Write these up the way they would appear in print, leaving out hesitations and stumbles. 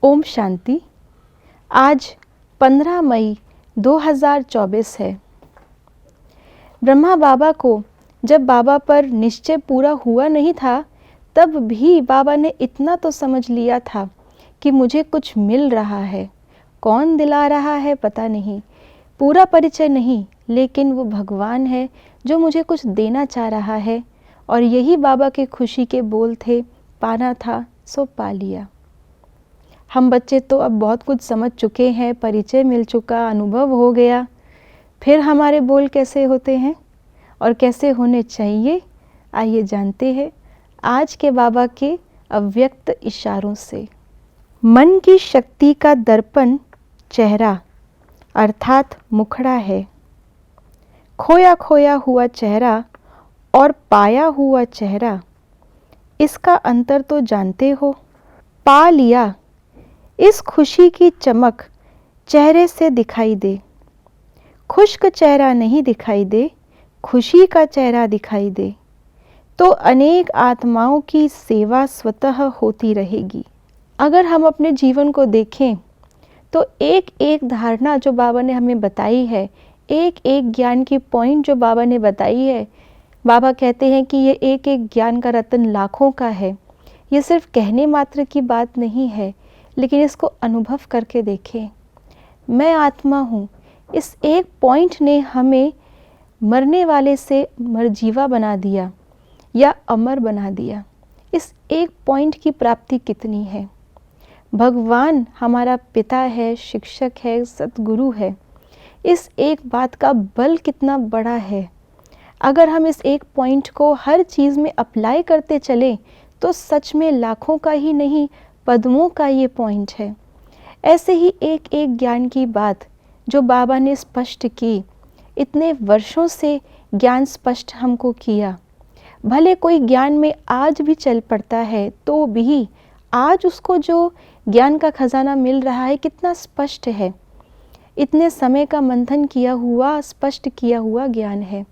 ओम शांति। आज 15 मई 2024 है। ब्रह्मा बाबा को जब बाबा पर निश्चय पूरा हुआ नहीं था, तब भी बाबा ने इतना तो समझ लिया था कि मुझे कुछ मिल रहा है। कौन दिला रहा है पता नहीं, पूरा परिचय नहीं, लेकिन वो भगवान है जो मुझे कुछ देना चाह रहा है। और यही बाबा के खुशी के बोल थे, पाना था सो पा लिया। हम बच्चे तो अब बहुत कुछ समझ चुके हैं, परिचय मिल चुका, अनुभव हो गया। फिर हमारे बोल कैसे होते हैं और कैसे होने चाहिए, आइए जानते हैं आज के बाबा के अव्यक्त इशारों से। मन की शक्ति का दर्पण चेहरा अर्थात मुखड़ा है। खोया खोया हुआ चेहरा और पाया हुआ चेहरा, इसका अंतर तो जानते हो। पा लिया, इस खुशी की चमक चेहरे से दिखाई दे। खुश्क चेहरा नहीं दिखाई दे, खुशी का चेहरा दिखाई दे, तो अनेक आत्माओं की सेवा स्वतः होती रहेगी। अगर हम अपने जीवन को देखें तो एक एक धारणा जो बाबा ने हमें बताई है, एक एक ज्ञान की पॉइंट जो बाबा ने बताई है, बाबा कहते हैं कि ये एक एक ज्ञान का रत्न लाखों का है। ये सिर्फ कहने मात्र की बात नहीं है, लेकिन इसको अनुभव करके देखें। मैं आत्मा हूँ, इस एक पॉइंट ने हमें मरने वाले से मरजीवा बना दिया या अमर बना दिया। इस एक पॉइंट की प्राप्ति कितनी है। भगवान हमारा पिता है, शिक्षक है, सतगुरु है। इस एक बात का बल कितना बड़ा है। अगर हम इस एक पॉइंट को हर चीज़ में अप्लाई करते चलें तो सच में लाखों का ही नहीं, पद्मों का ये पॉइंट है। ऐसे ही एक एक ज्ञान की बात जो बाबा ने स्पष्ट की, इतने वर्षों से ज्ञान स्पष्ट हमको किया। भले कोई ज्ञान में आज भी चल पड़ता है तो भी आज उसको जो ज्ञान का खजाना मिल रहा है कितना स्पष्ट है। इतने समय का मंथन किया हुआ, स्पष्ट किया हुआ ज्ञान है।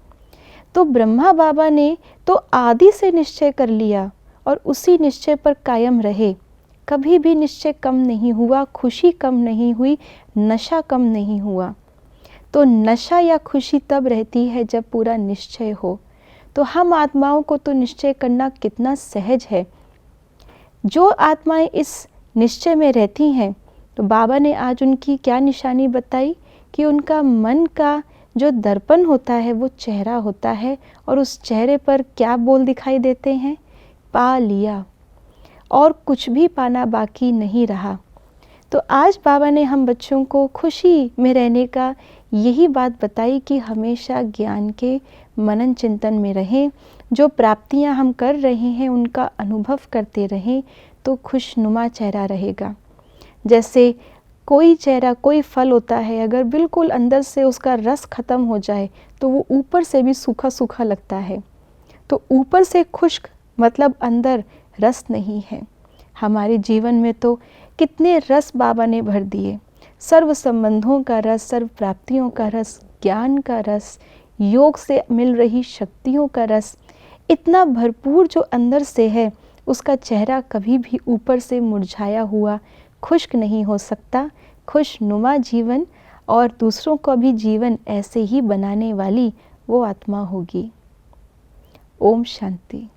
तो ब्रह्मा बाबा ने तो आदि से निश्चय कर लिया और उसी निश्चय पर कायम रहे। कभी भी निश्चय कम नहीं हुआ, खुशी कम नहीं हुई, नशा कम नहीं हुआ। तो नशा या खुशी तब रहती है जब पूरा निश्चय हो। तो हम आत्माओं को तो निश्चय करना कितना सहज है। जो आत्माएं इस निश्चय में रहती हैं, तो बाबा ने आज उनकी क्या निशानी बताई कि उनका मन का जो दर्पण होता है वो चेहरा होता है, और उस चेहरे पर क्या बोल दिखाई देते हैं, पा लिया, और कुछ भी पाना बाकी नहीं रहा। तो आज बाबा ने हम बच्चों को खुशी में रहने का यही बात बताई कि हमेशा ज्ञान के मनन चिंतन में रहें। जो प्राप्तियां हम कर रहे हैं उनका अनुभव करते रहें तो खुशनुमा चेहरा रहेगा। जैसे कोई चेहरा, कोई फल होता है, अगर बिल्कुल अंदर से उसका रस ख़त्म हो जाए तो वो ऊपर से भी सूखा सूखा लगता है। तो ऊपर से खुश्क मतलब अंदर रस नहीं है। हमारे जीवन में तो कितने रस बाबा ने भर दिए। सर्व संबंधों का रस, सर्व प्राप्तियों का रस, ज्ञान का रस, योग से मिल रही शक्तियों का रस, इतना भरपूर जो अंदर से है, उसका चेहरा कभी भी ऊपर से मुरझाया हुआ, खुश्क नहीं हो सकता। खुशनुमा जीवन और दूसरों का भी जीवन ऐसे ही बनाने वाली वो आत्मा होगी। ओम शांति।